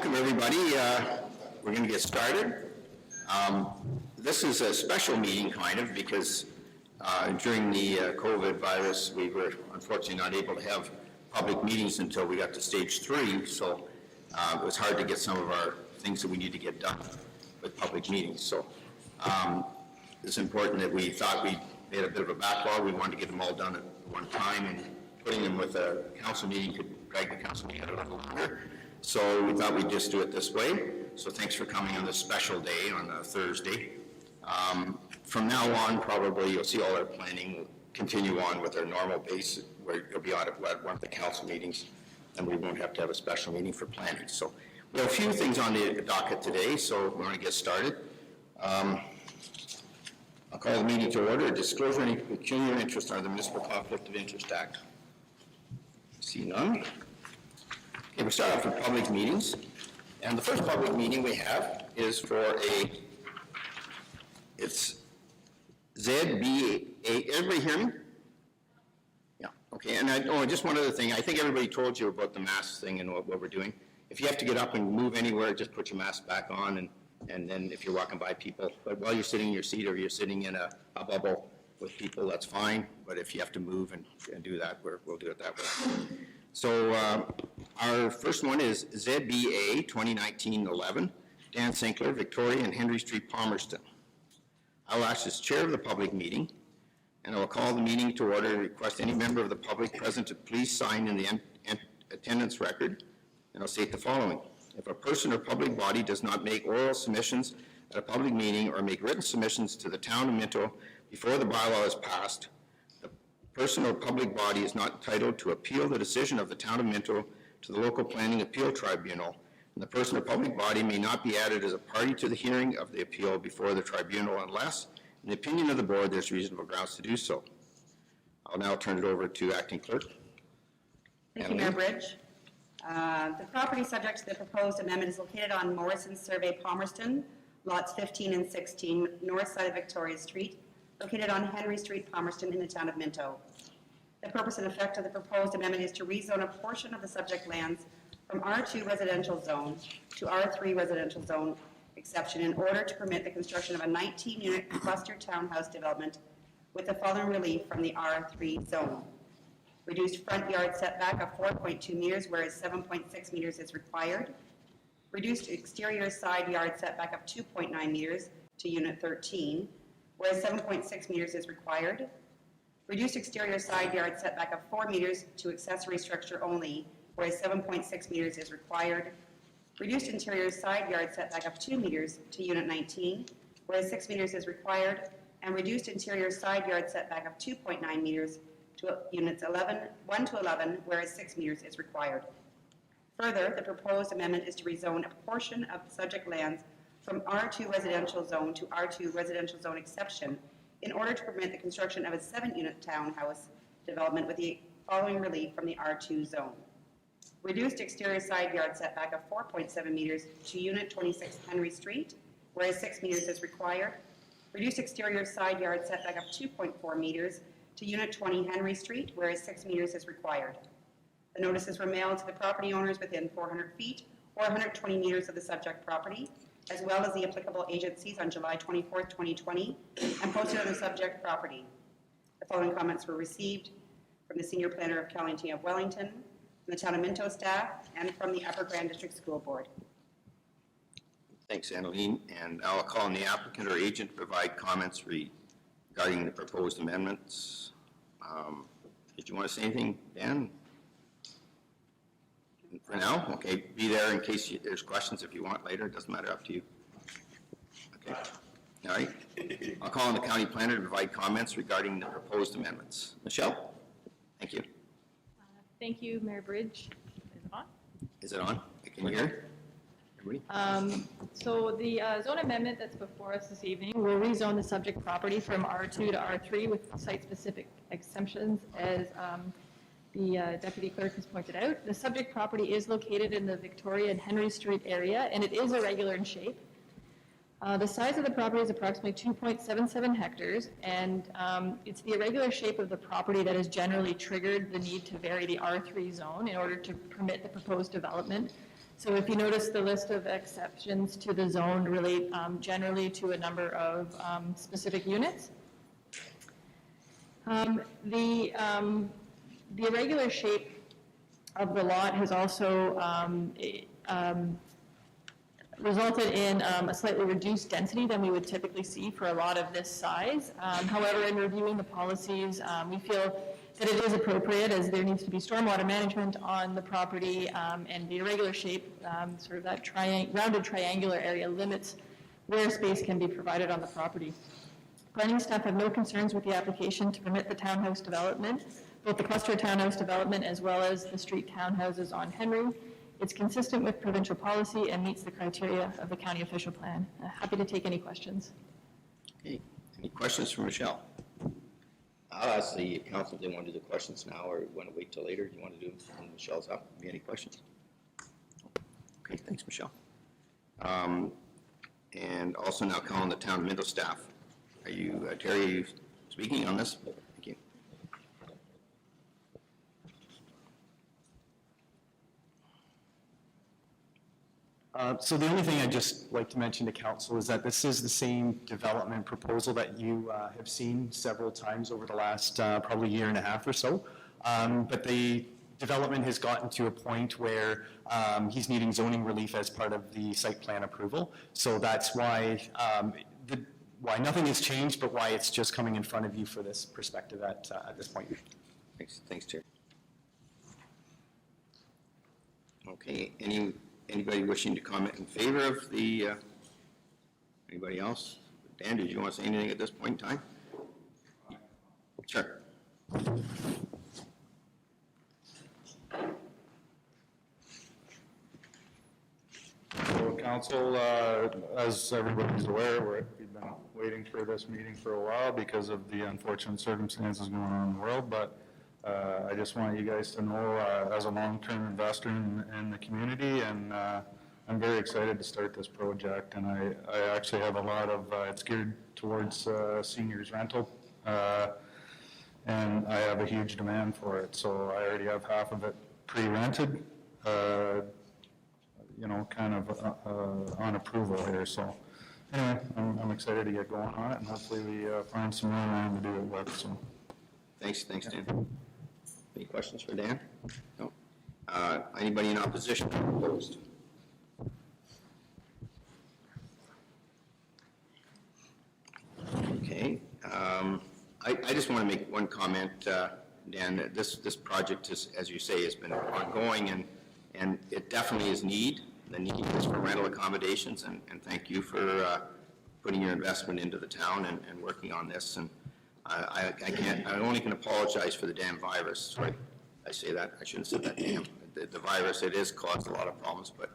welcome everybody. We're going to get started. This is a special meeting kind of because during the COVID virus we were unfortunately not able to have public meetings until we got to stage 3, so it was hard to get some of our things that we need to get done with public meetings. So it's important that we thought we had a bit of a backlog. We wanted to get them all done at one time, and putting them with a council meeting could drag the council meeting out a little longer. So we thought we'd just do it this way. So thanks for coming on this special day on a Thursday. From now on, probably you'll see all our planning will continue on with our normal base, where you'll be on at one of the council meetings, and we won't have to have a special meeting for planning. So we have a few things on the docket today, so we're going to get started. I'll call the meeting to order. Disclosure any peculiar interest under the Municipal Conflict of Interest Act. See none. Okay, we'll start off with public meetings. And the first public meeting we have is for it's ZBA. Everybody hear me? Yeah, okay. And just one other thing. I think everybody told you about the mask thing and what we're doing. If you have to get up and move anywhere, just put your mask back on, and then if you're walking by people, but while you're sitting in your seat or you're sitting in a bubble with people, that's fine. But if you have to move and do that, we'll do it that way. So our first one is ZBA 2019-11, Dan Sinclair, Victoria and Henry Street, Palmerston. I'll act as chair of the public meeting, and I will call the meeting to order and request any member of the public present to please sign in the attendance record, and I'll state the following. If a person or public body does not make oral submissions at a public meeting or make written submissions to the town of Minto before the bylaw is passed, the person or public body is not entitled to appeal the decision of the town of Minto to the local planning appeal tribunal, and the person or public body may not be added as a party to the hearing of the appeal before the tribunal unless, in the opinion of the board, there's reasonable grounds to do so. I'll now turn it over to Acting Clerk. Thank you, Mayor Bridge. The property subject to the proposed amendment is located on Morrison Survey, Palmerston, lots 15 and 16, north side of Victoria Street, located on Henry Street, Palmerston, in the town of Minto. The purpose and effect of the proposed amendment is to rezone a portion of the subject lands from R2 residential zone to R3 residential zone exception in order to permit the construction of a 19-unit cluster townhouse development with the following relief from the R3 zone. Reduced front yard setback of 4.2 meters, whereas 7.6 meters is required. Reduced exterior side yard setback of 2.9 meters to unit 13, whereas 7.6 meters is required. Reduced exterior side yard setback of 4 meters to accessory structure only, whereas 7.6 meters is required. Reduced interior side yard setback of 2 meters to unit 19, whereas 6 meters is required. And reduced interior side yard setback of 2.9 meters to units 1 to 11, whereas 6 meters is required. Further, the proposed amendment is to rezone a portion of the subject lands from R2 residential zone to R2 residential zone exception in order to permit the construction of a 7-unit townhouse development with the following relief from the R2 zone. Reduced exterior side yard setback of 4.7 meters to unit 26 Henry Street, whereas 6 meters is required. Reduced exterior side yard setback of 2.4 meters to unit 20 Henry Street, whereas 6 meters is required. The notices were mailed to the property owners within 400 feet or 120 meters of the subject property, as well as the applicable agencies on July 24th, 2020, and posted on the subject property. The following comments were received from the Senior Planner of County of Wellington, from the Town of Minto staff, and from the Upper Grand District School Board. Thanks, Annaline. And I'll call on the applicant or agent to provide comments regarding the proposed amendments. Did you want to say anything, Dan? For now? Okay, be there in case there's questions if you want later. It doesn't matter, up to you. Okay, all right. I'll call on the county planner to provide comments regarding the proposed amendments. Michelle? Thank you. Thank you, Mayor Bridge. Is it on? Is it on? Can you hear? So the zone amendment that's before us this evening will rezone the subject property from R2 to R3 with site-specific exemptions, as the Deputy Clerk has pointed out. The subject property is located in the Victoria and Henry Street area, and it is irregular in shape. The size of the property is approximately 2.77 hectares, and it's the irregular shape of the property that has generally triggered the need to vary the R3 zone in order to permit the proposed development. So if you notice, the list of exceptions to the zone relate generally to a number of specific units. The irregular shape of the lot has also resulted in a slightly reduced density than we would typically see for a lot of this size. However, in reviewing the policies, we feel that it is appropriate, as there needs to be stormwater management on the property, and the irregular shape, sort of that rounded triangular area, limits where space can be provided on the property. Planning staff have no concerns with the application to permit the townhouse development, both the cluster townhouse development as well as the street townhouses on Henry. It's consistent with provincial policy and meets the criteria of the county official plan. Happy to take any questions. Okay, any questions for Michelle? I'll ask the council if they want to do the questions now or want to wait till later. Do you want to do when Michelle's up? Any questions? Okay, thanks, Michelle. And also now calling the town middle staff. Are you, Terry, are you speaking on this? Thank you. So the only thing I'd just like to mention to council is that this is the same development proposal that you have seen several times over the last probably year and a half or so. But the development has gotten to a point where he's needing zoning relief as part of the site plan approval. So that's why why nothing has changed, but why it's just coming in front of you for this perspective at this point. Thanks, Terry. Okay, anybody wishing to comment in favor of the, anybody else? Dan, did you want to say anything at this point in time? Sure. So council, as everybody's aware, we've been waiting for this meeting for a while because of the unfortunate circumstances going on in the world, but I just want you guys to know, as a long-term investor in the community, and I'm very excited to start this project, and I actually have a lot of, it's geared towards seniors rental, and I have a huge demand for it, so I already have half of it pre-rented, you know, kind of on approval here, so anyway, I'm excited to get going on it, and hopefully we find some more land to do it with, so. Thanks, Dan. Any questions for Dan? No. Anybody in opposition or opposed? Okay. I just want to make one comment, Dan, that this project is, as you say, has been ongoing, and it definitely is need. The need is for rental accommodations, and thank you for putting your investment into the town and working on this. And I only can apologize for the damn virus. Sorry, I say that. I shouldn't say that damn. The virus, it has caused a lot of problems, but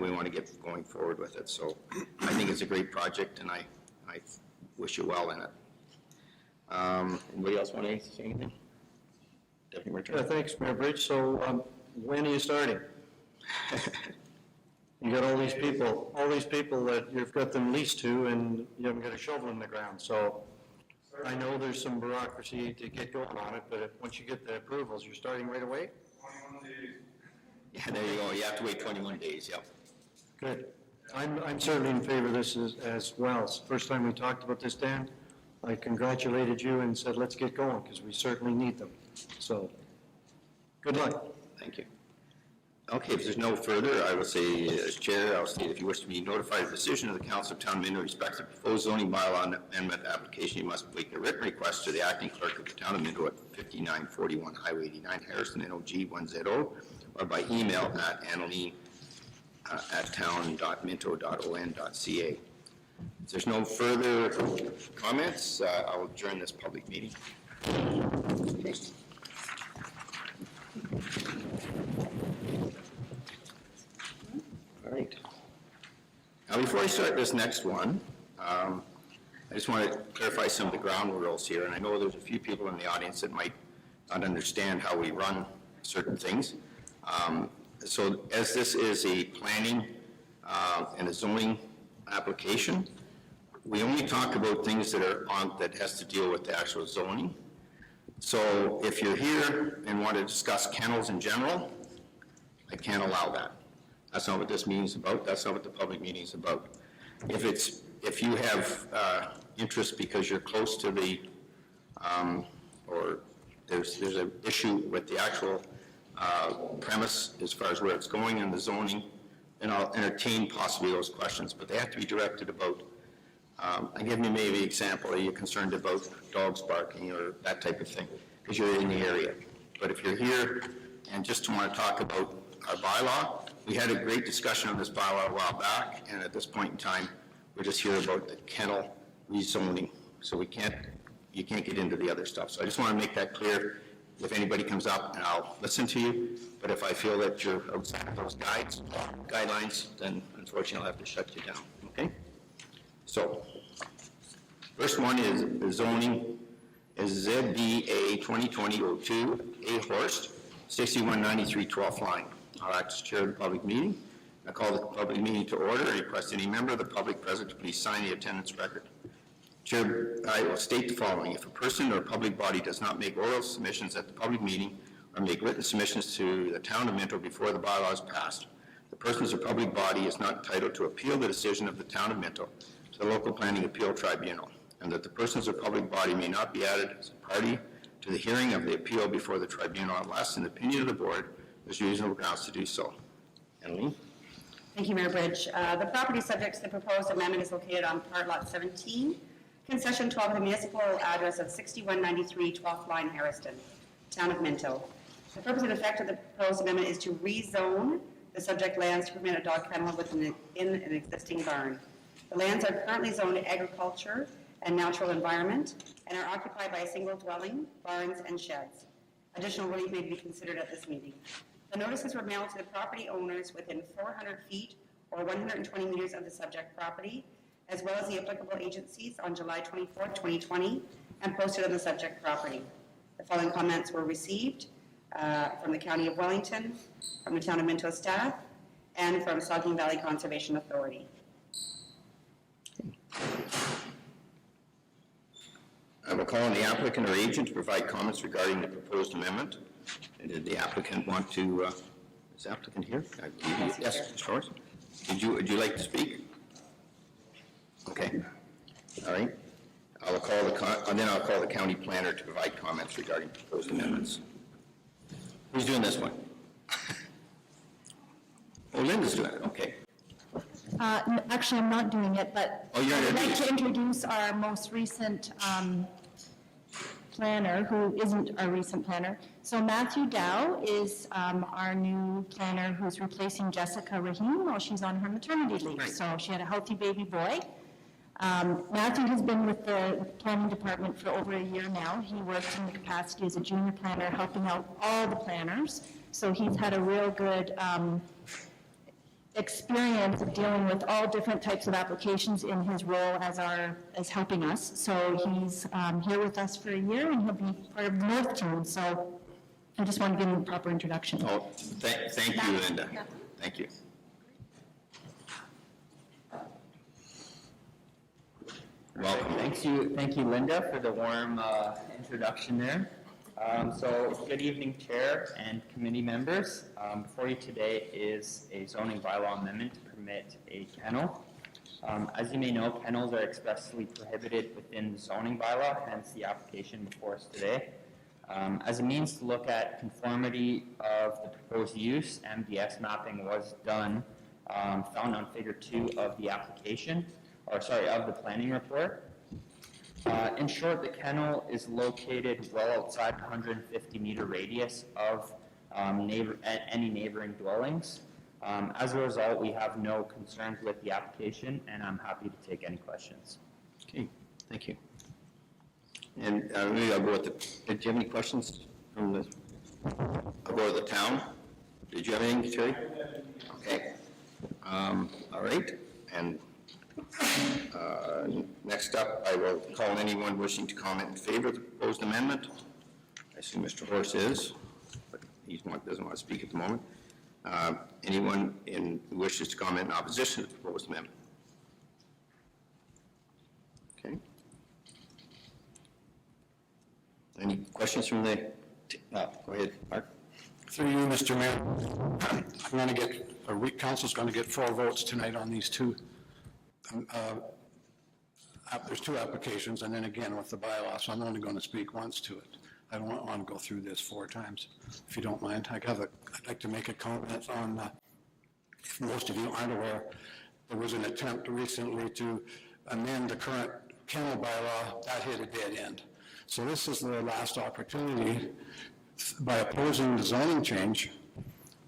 we want to get going forward with it. So I think it's a great project, and I wish you well in it. Anybody else want to say anything? Deputy Return. Thanks, Mayor Bridge. So when are you starting? You got all these people that you've got them leased to, and you haven't got a shovel in the ground. So I know there's some bureaucracy to get going on it, but once you get the approvals, you're starting right away? 21 days. Yeah, there you go. You have to wait 21 days, yep. Good. I'm certainly in favor of this as well. It's the first time we talked about this, Dan. I congratulated you and said, let's get going, because we certainly need them. So, good luck. Thank you. Okay, if there's no further, I will say, as chair, I'll state if you wish to be notified of the decision of the Council of Town Minto respects the proposed zoning bylaw amendment application, you must make a written request to the acting clerk of the Town of Minto at 5941 Highway 89, Harrison, NOG 1ZO, or by email at annaline@town.minto.on.ca. If there's no further comments, I'll adjourn this public meeting. All right. Now, before I start this next one, I just want to clarify some of the ground rules here, and I know there's a few people in the audience that might not understand how we run certain things. So as this is a planning and a zoning application, we only talk about things that are that has to deal with the actual zoning. So if you're here and want to discuss kennels in general, I can't allow that. That's not what this meeting is about, that's not what the public meeting is about. If you have interest because you're close to the, or there's an issue with the actual premise as far as where it's going and the zoning, then I'll entertain possibly those questions, but they have to be directed about, I'll give you maybe an example, are you concerned about dogs barking or that type of thing, because you're in the area. But if you're here and just want to talk about our bylaw, we had a great discussion on this bylaw a while back, and at this point in time, we're just here about the kennel rezoning, so you can't get into the other stuff. So I just want to make that clear. If anybody comes up, and I'll listen to you, but if I feel that you're outside of those guidelines, then unfortunately I'll have to shut you down, okay? So, first one is the zoning is ZBA 2020-02, A Horst, 6193 12th line. I'll act as chair of the public meeting. I call the public meeting to order. I request any member of the public present to please sign the attendance record. Chair, I will state the following. If a person or a public body does not make oral submissions at the public meeting or make written submissions to the town of Minto before the bylaw is passed, the person or public body is not entitled to appeal the decision of the town of Minto to the local planning appeal tribunal, and that the persons or public body may not be added as a party to the hearing of the appeal before the tribunal unless, in the opinion of the board, there's reasonable grounds to do so. Emily? Thank you, Mayor Bridge. The property subject to the proposed amendment is located on part lot 17, concession 12, the municipal address of 6193 12th line, Harriston, town of Minto. The purpose and effect of the proposed amendment is to rezone the subject lands to permit a dog kennel in an existing barn. The lands are currently zoned agriculture and natural environment and are occupied by a single dwelling, barns, and sheds. Additional relief may be considered at this meeting. The notices were mailed to the property owners within 400 feet or 120 meters of the subject property, as well as the applicable agencies on July 24, 2020, and posted on the subject property. The following comments were received from the County of Wellington, from the Town of Minto staff, and from Saugeen Valley Conservation Authority. I will call on the applicant or agent to provide comments regarding the proposed amendment. And did the applicant want to, is the applicant here? Yes, Mr. Horst. Would you like to speak? Okay, all right. Then I'll call the county planner to provide comments regarding proposed amendments. Who's doing this one? Oh, Linda's doing it, okay. Actually, I'm not doing it, but Oh, you're I'd like introduced. to introduce our most recent planner, who isn't our recent planner. So Matthew Dow is our new planner who's replacing Jessica Rahim while she's on her maternity leave. Right. So she had a healthy baby boy. Matthew has been with the planning department for over a year now. He works in the capacity as a junior planner, helping out all the planners. So he's had a real good experience of dealing with all different types of applications in his role as helping us. So he's here with us for a year, and he'll be part of the North team. So I just want to give him a proper introduction. Oh, thank you, Linda. Thank you. Welcome. Thank you, Linda, for the warm introduction there. So, good evening, Chair and committee members. Before you today is a zoning bylaw amendment to permit a kennel. As you may know, kennels are expressly prohibited within the zoning bylaw, hence the application before us today. As a means to look at conformity of the proposed use, MDS mapping was done, found on Figure 2 of the application, of the planning report. In short, the kennel is located well outside the 150-meter radius of any neighboring dwellings. As a result, we have no concerns with the application, and I'm happy to take any questions. Okay, thank you. And maybe I'll go with did you have any questions from I'll go to the town. Did you have anything, Terry? Okay. All right, and next up, I will call on anyone wishing to comment in favor of the proposed amendment. I assume Mr. Horst is, but he doesn't want to speak at the moment. Anyone who wishes to comment in opposition to the proposed amendment? Okay. Any questions from the, go ahead, Mark. Through you, Mr. Mayor, I'm going to get, council's going to get 4 votes tonight on these two. There's 2 applications, and then again with the bylaw, so I'm only going to speak once to it. I don't want to go through this 4 times, if you don't mind. I'd like to make a comment on, if most of you aren't aware, there was an attempt recently to amend the current kennel bylaw. That hit a dead end. So this is the last opportunity, by opposing the zoning change,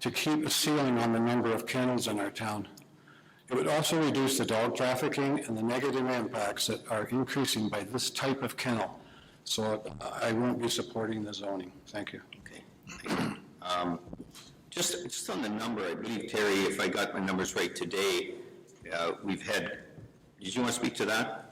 to keep a ceiling on the number of kennels in our town. It would also reduce the dog trafficking and the negative impacts that are increasing by this type of kennel. So I won't be supporting the zoning. Thank you. Okay. Just on the number, I believe, Terry, if I got my numbers right today, we've had, did you want to speak to that?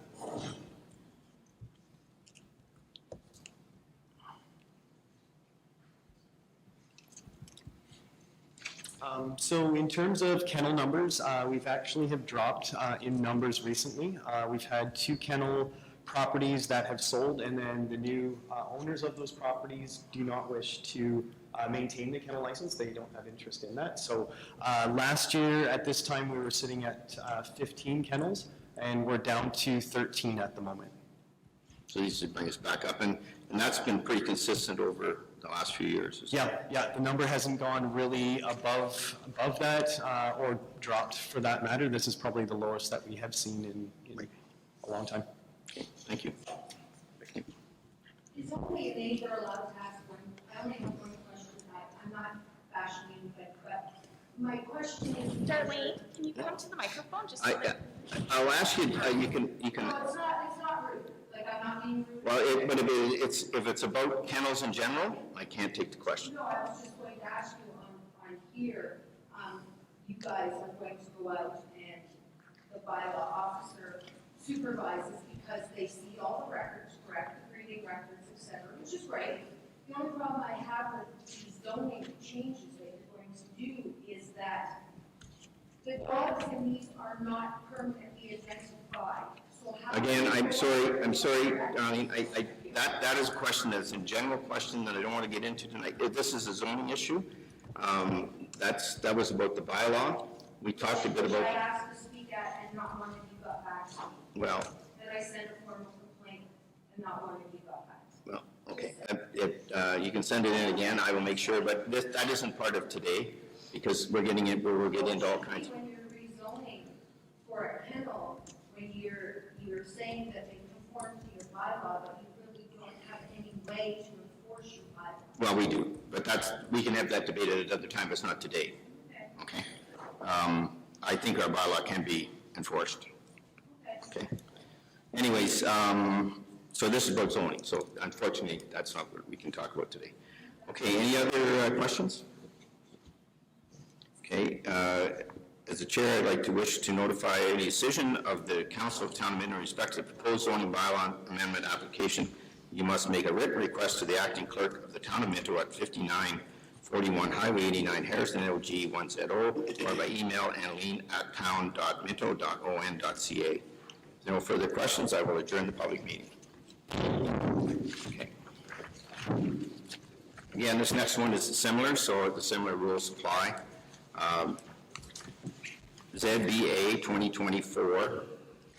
So in terms of kennel numbers, we've actually have dropped in numbers recently. We've had 2 kennel properties that have sold, and then the new owners of those properties do not wish to maintain the kennel license. They don't have interest in that. So last year at this time, we were sitting at 15 kennels, and we're down to 13 at the moment. So these should bring us back up, and that's been pretty consistent over the last few years. Yeah, the number hasn't gone really above that, or dropped for that matter. This is probably the lowest that we have seen in a long time. Okay, thank you. Is only a neighbor allowed to ask one? I only have one question. I'm not bashing anybody, but my question is. Darlene, can you come to the microphone just so that? I'll ask you, you can. No, it's not rude. Like, I'm not being rude. Well, but if it's about kennels in general, I can't take the question. No, I was just going to ask you on here, you guys are going to go out and the bylaw officer supervises because they see all the records, correct, the breeding records, et cetera, which is great. The only problem I have with these zoning changes that you're going to do is that the dogs in these are not permanently identified. So how Again, I'm sorry, Darlene, that is a question that's a general question that I don't want to get into tonight. This is a zoning issue. That was about the bylaw. We talked a bit which I about, asked to speak at and not one of you got back to me. well, That I sent a formal complaint and not one of you got back to me. well, okay. You can send it in again, I will make sure, but that isn't part of today, because we're getting into all kinds. When you're rezoning for a kennel, when you're saying that they conform to your bylaw, but you really don't have any way to enforce your bylaw. Well, we do, but we can have that debate at another time, but it's not today. Okay? I think our bylaw can be enforced. Okay? Anyways, so this is about zoning, so unfortunately, that's not what we can talk about today. Okay, any other questions? Okay, as the chair, I'd like to wish to notify any decision of the Council of Town of Minto in respect to the proposed zoning bylaw amendment application. You must make a written request to the acting clerk of the Town of Minto at 5941 Highway 89, Harrison, LG 1ZO, or by email annaleen@town.minto.on.ca. If there are no further questions, I will adjourn the public meeting. Okay. Again, this next one is similar, so the similar rules apply. ZBA 2024,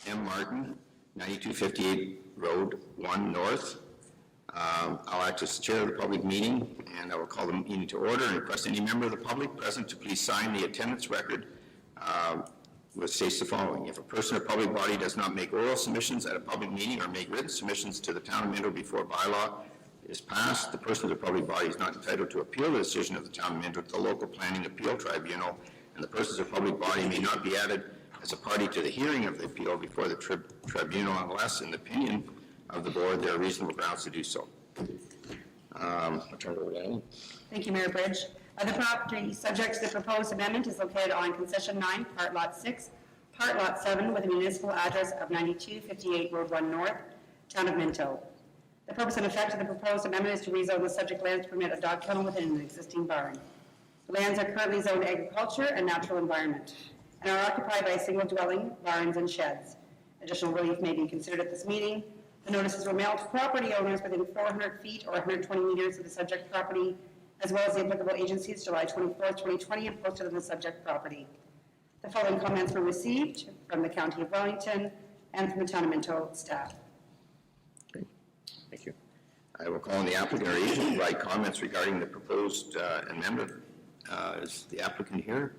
M. Martin, 9258 Road 1 North. I'll act as chair of the public meeting, and I will call the meeting to order and request any member of the public present to please sign the attendance record, which states the following. If a person or public body does not make oral submissions at a public meeting or make written submissions to the Town of Minto before bylaw is passed, the person or public body is not entitled to appeal the decision of the Town of Minto to the local planning appeal tribunal, and the persons or public body may not be added as a party to the hearing of the appeal before the tribunal unless, in the opinion of the board, there are reasonable grounds to do so. I'll turn it over to Annie. Thank you, Mayor Bridge. The property subject to the proposed amendment is located on Concession 9, Part Lot 6, Part Lot 7, with a municipal address of 9258 Road 1 North, Town of Minto. The purpose and effect of the proposed amendment is to rezone the subject land to permit a dog kennel within an existing barn. The lands are currently zoned agriculture and natural environment and are occupied by a single dwelling, barns, and sheds. Additional relief may be considered at this meeting. The notices were mailed to property owners within 400 feet or 120 meters of the subject property as well as the applicable agencies, July 24th, 2020, and posted on the subject property. The following comments were received from the County of Wellington and from the Town of Minto staff. Thank you. I will call on the applicant or agent to provide comments regarding the proposed amendment. Is the applicant here?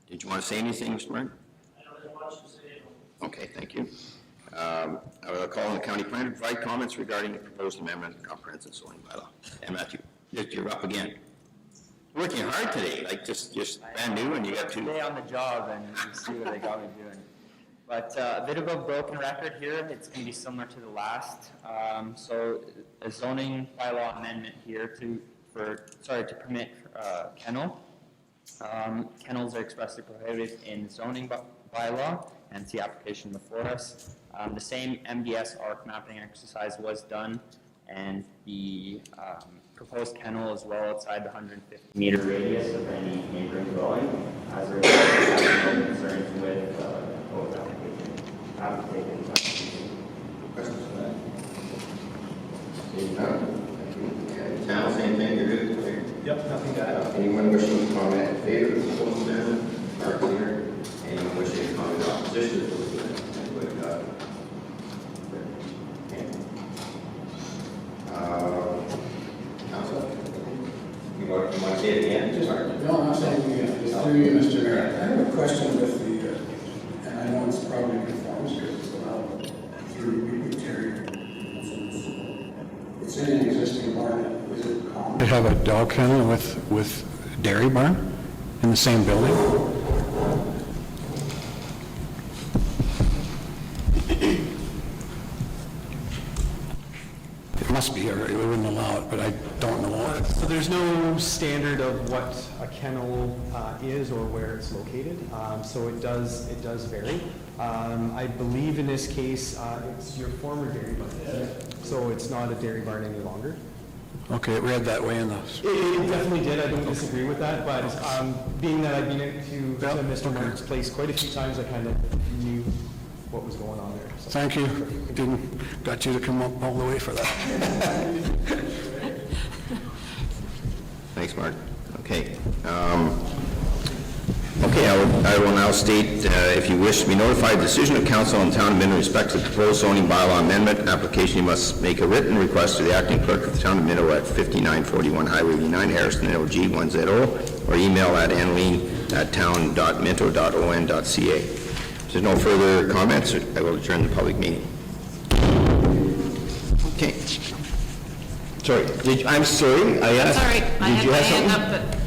Did you want to say anything, Mr. Martin? I don't have much to say. Okay, thank you. I will call on the county planner to provide comments regarding the proposed amendment to the comprehensive zoning bylaw. And Matthew, you're up again. Working hard today, like just brand new, and you got to. Stay on the job and you see what they got me doing. But a bit of a broken record here. It's going to be similar to the last. So a zoning bylaw amendment here to permit kennel. Kennels are expressly prohibited in zoning bylaw, and it's the application before us. The same MDS ARC mapping exercise was done, and the proposed kennel is well outside the 150-meter radius of any neighboring dwelling. As a result, we have no concerns with the proposed application. Happy to take any questions for that. Seeing none. Thank you. Town, same thing, you're good? Yep, nothing to add. Anyone wishing to comment in favor of the proposed amendment? Are clear. Anyone wishing to comment in opposition to the proposed amendment? Council? You want to say it again? No, I'm saying, through you, Mr. Mayor, I have a question with the, and I know it's probably conforms because it's allowed through Terry. It's in an existing barn, is it common to have a dog kennel with dairy barn in the same building? It must be, or we wouldn't allow it, but I don't know. So there's no standard of what a kennel is or where it's located, so it does vary. I believe in this case, it's your former dairy barn, so it's not a dairy barn any longer. Okay, it read that way in the... It definitely did, I don't disagree with that, but being that I've been into Mr. Mark's place quite a few times, I kind of knew what was going on there. So. Thank you. Got you to come up all the way for that. Thanks, Mark. Okay. I will now state, if you wish to be notified, the decision of council on town of Minto in respect to the proposed zoning bylaw amendment application, you must make a written request to the acting clerk of the town of Minto at 5941 Highway 89, Harrison, LG 1ZO, or email at anlene@town.minto.on.ca. If there's no further comments, I will adjourn the public meeting. Okay. Sorry, I'm sorry, I asked. Sorry, I did had you my have hand something? up, but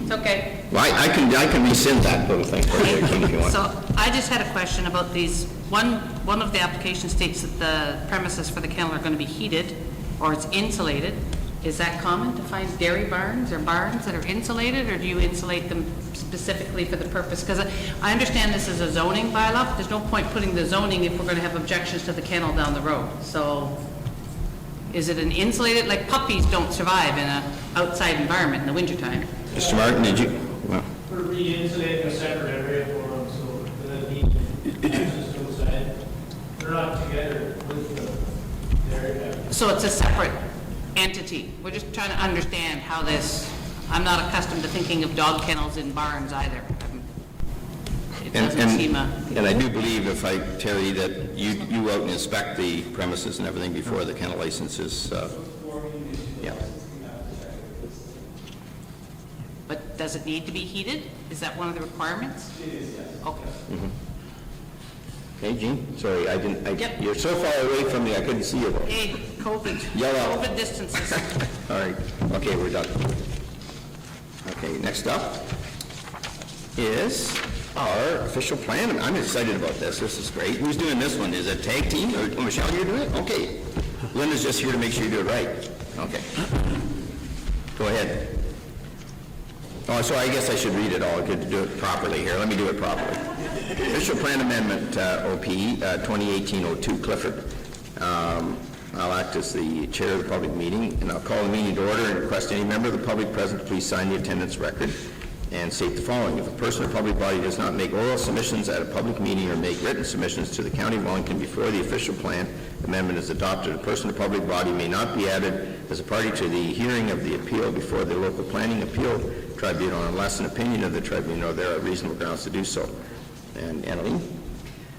it's okay. Well, I can rescind that little thing for you, if you want. So I just had a question about these. One of the applications states that the premises for the kennel are going to be heated or it's insulated. Is that common to find dairy barns or barns that are insulated, or do you insulate them specifically for the purpose? Because I understand this is a zoning bylaw, but there's no point putting the zoning if we're going to have objections to the kennel down the road. So is it an insulated, like puppies don't survive in an outside environment in the wintertime? Mr. Martin, did you? Well, We're re-insulating a separate area for them, so that the access to outside, they're not together with the area. So it's a separate entity. We're just trying to understand how this, I'm not accustomed to thinking of dog kennels in barns either. It doesn't seem a... And I do believe, if I tell you that you out and inspect the premises and everything before the kennel license is, yeah. But does it need to be heated? Is that one of the requirements? It is, yes. Okay. Okay, Jean, sorry, I didn't, Yep. You're so far away from me, I couldn't see you. Hey, COVID. Yellow. COVID distances. All right, okay, we're done. Okay, next up is our official plan. I'm excited about this. This is great. Who's doing this one? Is it tag team, or Michelle, you're doing it? Okay. Linda's just here to make sure you do it right. Okay. Go ahead. Oh, so I guess I should read it all. I could do it properly here. Let me do it properly. Official Plan Amendment, OP, 2018-02, Clifford. I'll act as the chair of the public meeting, and I'll call the meeting to order and request any member of the public present to please sign the attendance record. and state the following: if a person or public body does not make oral submissions at a public meeting or make written submissions to the County of Wellington before the official plan amendment is adopted, a person or public body may not be added as a party to the hearing of the appeal before the local planning appeal tribunal unless an opinion of the tribunal there are reasonable grounds to do so. And Annalene?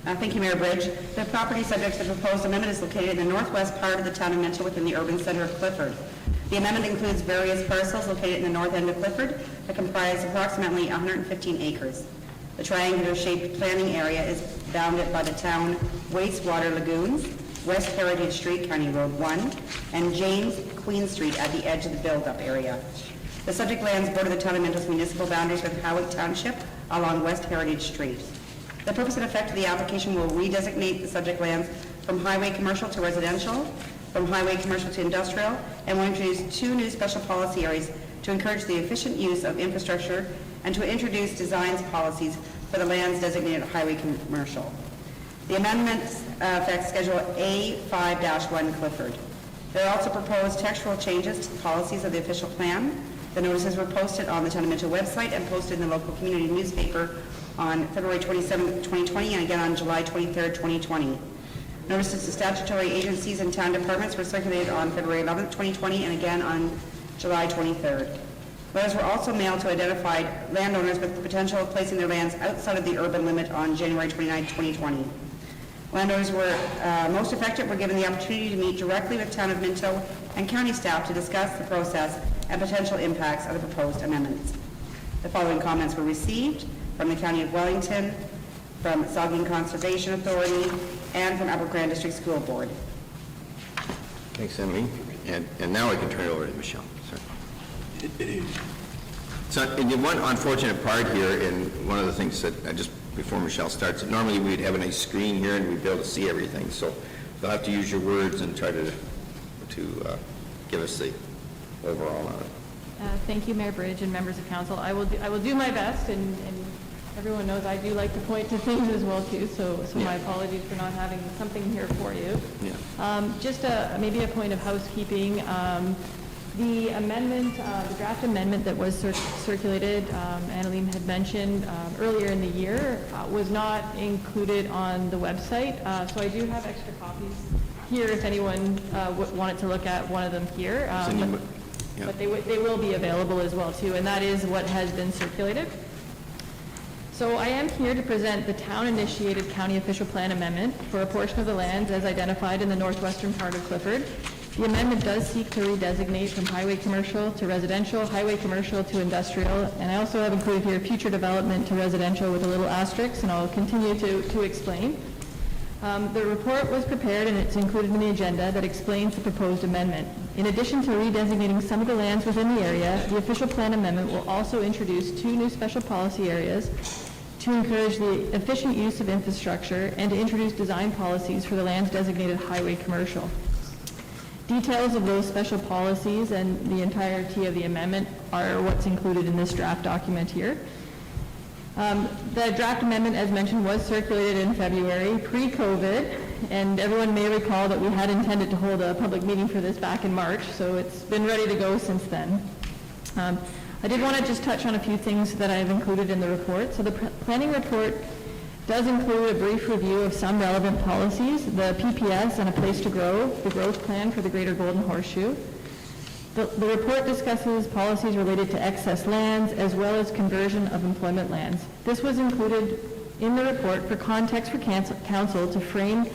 Thank you, Mayor Bridge. The property subject to the proposed amendment is located in the northwest part of the town of Minto within the urban center of Clifford. The amendment includes various parcels located in the north end of Clifford that comprise approximately 115 acres. The triangular-shaped planning area is bounded by the town wastewater lagoons, West Heritage Street, County Road 1, and James Queen Street at the edge of the build-up area. The subject lands border the town of Minto's municipal boundaries with Howick Township along West Heritage Street. The purpose and effect of the application will redesignate the subject lands from highway commercial to residential, from highway commercial to industrial, and will introduce 2 new special policy areas to encourage the efficient use of infrastructure and to introduce designs policies for the lands designated highway commercial. The amendments affect Schedule A5-1 Clifford. There are also proposed textual changes to the policies of the official plan. The notices were posted on the Town of Minto website and posted in the local community newspaper on February 27, 2020, and again on July 23, 2020. Notices to statutory agencies and town departments were circulated on February 11, 2020, and again on July 23rd. Letters were also mailed to identified landowners with the potential of placing their lands outside of the urban limit on January 29, 2020. Landowners were most affected were given the opportunity to meet directly with Town of Minto and county staff to discuss the process and potential impacts of the proposed amendments. The following comments were received from the County of Wellington, from Saugeen Conservation Authority, and from Upper Grand District School Board. Thanks, Emily. And now I can turn it over to Michelle. Sorry. So, and the one unfortunate part here, and one of the things that, just before Michelle starts, normally we'd have a nice screen here and we'd be able to see everything, so you'll have to use your words and try to give us the overall on it. Thank you, Mayor Bridge and members of council. I will do my best, and everyone knows I do like to point to things as well too, so my apologies for not having something here for you. Yeah. Just maybe a point of housekeeping. The amendment, the draft amendment that was circulated, Annalene had mentioned earlier in the year, was not included on the website. So I do have extra copies here if anyone wanted to look at one of them here. But they will be available as well too, and that is what has been circulated. So I am here to present the town-initiated county official plan amendment for a portion of the lands as identified in the northwestern part of Clifford. The amendment does seek to redesignate from highway commercial to residential, highway commercial to industrial, and I also have included here future development to residential with a little asterisk, and I'll continue to explain. The report was prepared and it's included in the agenda that explains the proposed amendment. In addition to redesignating some of the lands within the area, the official plan amendment will also introduce 2 new special policy areas to encourage the efficient use of infrastructure and to introduce design policies for the lands designated highway commercial. Details of those special policies and the entirety of the amendment are what's included in this draft document here. The draft amendment, as mentioned, was circulated in February, pre-COVID, and everyone may recall that we had intended to hold a public meeting for this back in March, so it's been ready to go since then. I did want to just touch on a few things that I've included in the report. So the planning report does include a brief review of some relevant policies, the PPS and a place to grow, the growth plan for the Greater Golden Horseshoe. The report discusses policies related to excess lands as well as conversion of employment lands. This was included in the report for context for council to frame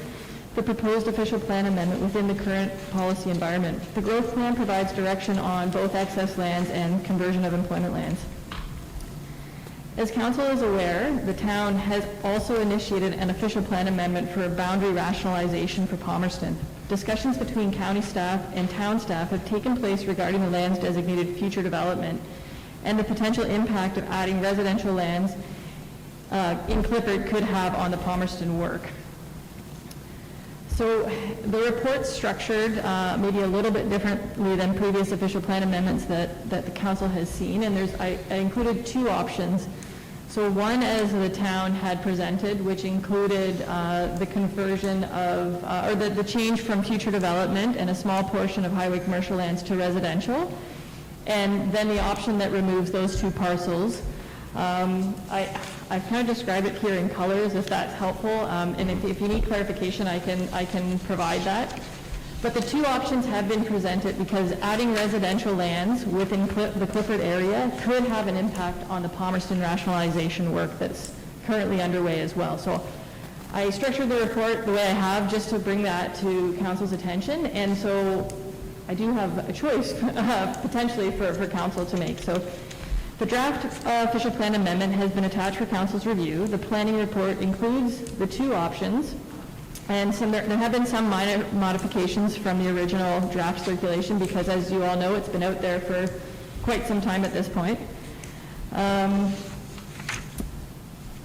the proposed official plan amendment within the current policy environment. The growth plan provides direction on both excess lands and conversion of employment lands. As council is aware, the town has also initiated an official plan amendment for a boundary rationalization for Palmerston. Discussions between county staff and town staff have taken place regarding the land's designated future development and the potential impact of adding residential lands in Clifford could have on the Palmerston work. So the report's structured maybe a little bit differently than previous official plan amendments that the council has seen, and I included 2 options. So one, as the town had presented, which included the conversion of, or the change from future development and a small portion of highway commercial lands to residential, and then the option that removes those 2 parcels I've kind of described it here in colors, if that's helpful, and if you need clarification, I can provide that. But the two options have been presented because adding residential lands within the Clifford area could have an impact on the Palmerston rationalization work that's currently underway as well. So I structured the report the way I have just to bring that to council's attention, and so I do have a choice potentially for council to make. So the draft official plan amendment has been attached for council's review. The planning report includes the two options, and there have been some minor modifications from the original draft circulation because, as you all know, it's been out there for quite some time at this point.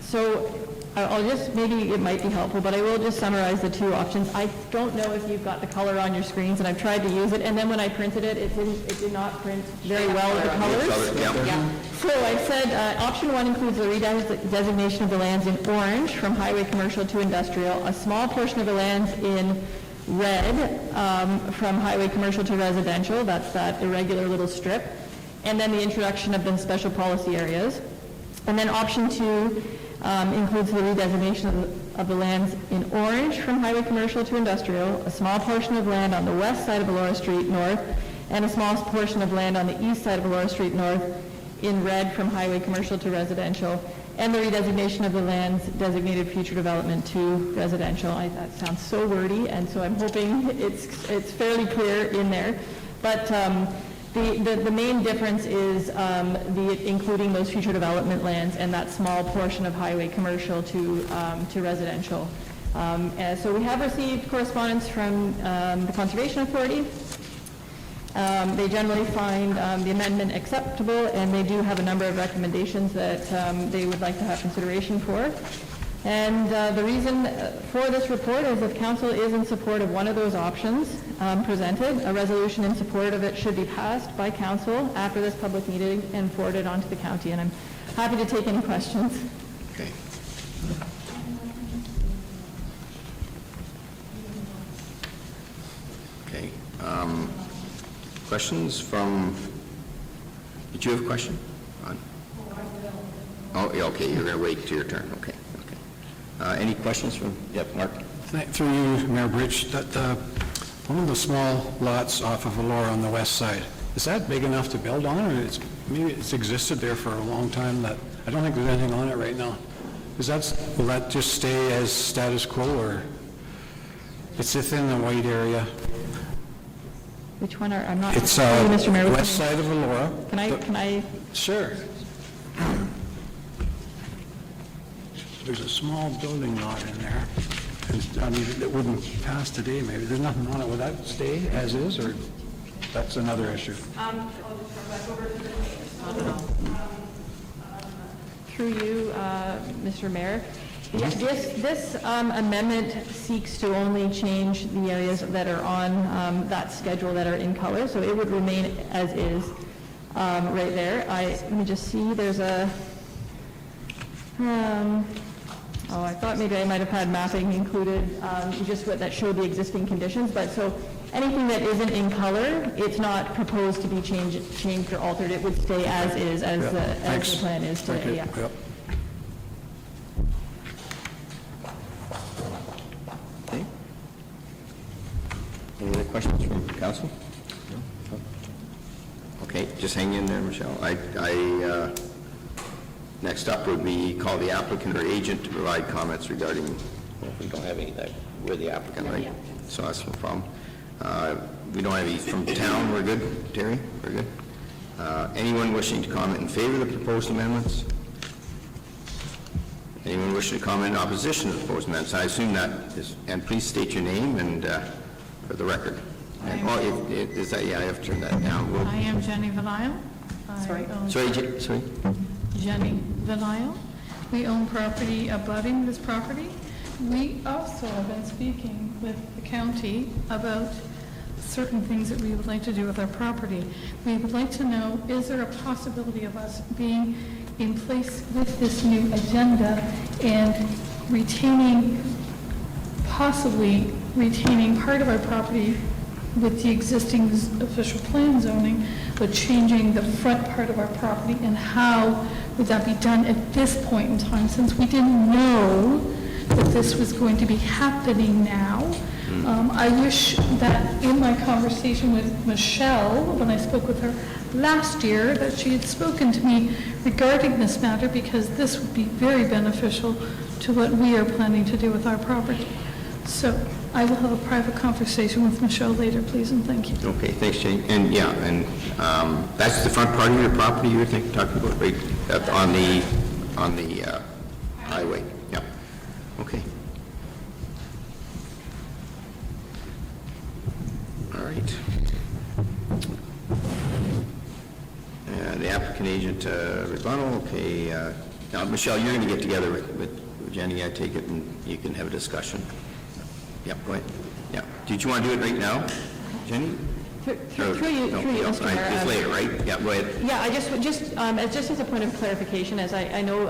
So I'll just, maybe it might be helpful, but I will just summarize the two options. I don't know if you've got the color on your screens, and I've tried to use it, and then when I printed it, it did not print very well with the colors. Yeah. So I said, option one includes the redesignation of the lands in orange from highway commercial to industrial, a small portion of the lands in red from highway commercial to residential, that's that irregular little strip, and then the introduction of the special policy areas. And then option two includes the redesignation of the lands in orange from highway commercial to industrial, a small portion of land on the west side of Elora Street North, and a small portion of land on the east side of Elora Street North in red from highway commercial to residential, and the redesignation of the lands designated future development to residential. That sounds so wordy, and so I'm hoping it's fairly clear in there. But the main difference is including those future development lands and that small portion of highway commercial to residential. So we have received correspondence from the Conservation Authority. They generally find the amendment acceptable, and they do have a number of recommendations that they would like to have consideration for. And the reason for this report is if council is in support of one of those options presented, a resolution in support of it should be passed by council after this public meeting and forwarded on to the county. And I'm happy to take any questions. Okay. Okay. Questions from, did you have a question? Oh, yeah, okay, you're going to wait till your turn, okay. Any questions from, yep, Mark? Through you, Mayor Bridge, that one of the small lots off of Elora on the west side, is that big enough to build on, or maybe it's existed there for a long time? That I don't think there's anything on it right now. Will that just stay as status quo, or it's within the white area? Which one are, I'm not, It's Mr. Mayor, west side of Elora. Can I? Sure. There's a small building lot in there. I mean, it wouldn't pass today, maybe. There's nothing on it. Would that stay as is, or that's another issue? Through you, Mr. Mayor, this amendment seeks to only change the areas that are on that schedule that are in color, so it would remain as is right there. Let me just see, there's a, I thought maybe I might have had mapping included, just what that showed the existing conditions, but so anything that isn't in color, it's not proposed to be changed or altered. It would stay as is, as the plan is today. Yeah. Yep. Okay. Any other questions from council? No? Okay, just hang in there, Michelle. Next up would be call the applicant or agent to provide comments regarding, well, if we don't have any, that we're the applicant, right? So that's no problem. We don't have any from town, we're good, Terry, we're good. Anyone wishing to comment in favor of the proposed amendments? Anyone wishing to comment in opposition to the proposed amendments? I assume that is, and please state your name and for the record. Is that, yeah, I have to turn that down. I am Jenny Venile. Sorry. Jenny Venile. We own property abutting this property. We also have been speaking with the county about certain things that we would like to do with our property. We would like to know, is there a possibility of us being in place with this new agenda and possibly retaining part of our property with the existing official plan zoning, but changing the front part of our property, and how would that be done at this point in time, since we didn't know that this was going to be happening now. I wish that in my conversation with Michelle, when I spoke with her last year, that she had spoken to me regarding this matter, because this would be very beneficial to what we are planning to do with our property. So I will have a private conversation with Michelle later, please, and thank you. Okay, thanks, Jane. And yeah, and that's the front part of your property you're talking about, right? On the highway, yeah. Okay. All right. The applicant agent rebuttal, okay. Now, Michelle, you're going to get together with Jenny, I take it, and you can have a discussion. Yep, go ahead. Yeah. Did you want to do it right now, Jenny? Through you, Mr. Mayor. It's later, right? Yeah, go ahead. Yeah, I just as a point of clarification, as I know